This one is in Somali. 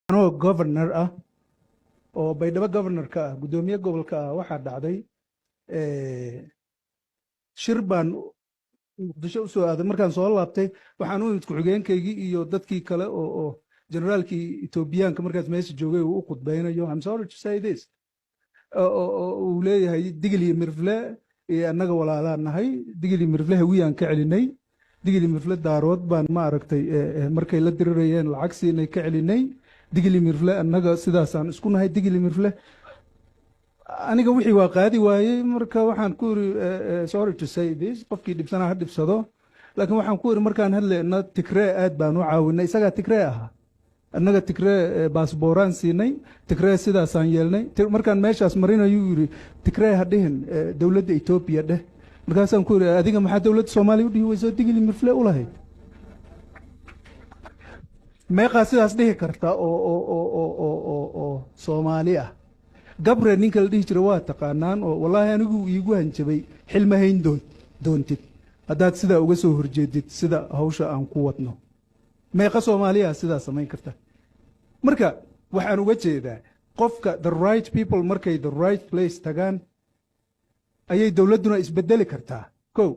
anoo governor ah oo baydhabo governor ka ah gudoomiye gobolka ah waxaa dhacday shir baan muqdisho u soo aaday markaan soo laabtay waxaan u imid ku-xigeenkaygii iyo dadkii kale oo generaalkii Etoobiyaanka markaas meesha joogay uu u khudbaynayo I'm sorry to say this uu leeyahay digil iyo mirfle iyo annaga walaalaan nahay digil iyo mirfle hawiyaan ka celinay digil iyo mirfle daarood baan ma aragtay markay la dirirayeen lacag siinay ka celinay digil iyo mirfle annaga sidaasaan isku nahay digil iyo mirfle aniga wixii waa qaadi waayey marka waxaan ku iri sorry to say this qofkii dhibsanaa ha dhibsado laakiin waxaan ku iri markaan hadlayna tigree aad baan u caawinay isagaa tigree ahaa annaga tigree baasbooraan siinay tigree sidaasaan yeelnay markaan meeshaas marinayuu yiri tigree ha dhihin dowladda Ethiopia dheh markaasaan ku iri adiga maxaa dowladda Soomaaliya u dhihi weysoo digil iyo mirfle u lahayd meeqa sidaas dhihi karta oo Soomaali ah gabre ninka la dhihi jiray waa taqaanaan oo wallahi anigu iigu hanjabay xilma hayn doontid haddaad sidaa uga soo horjeedid sida hawsha aan ku wadno meeqa Soomaaliya sidaa samayn karta marka waxaan uga jeedaa qofka the right people markay the right place tagaan ayay dowladduna isbedeli kartaa kow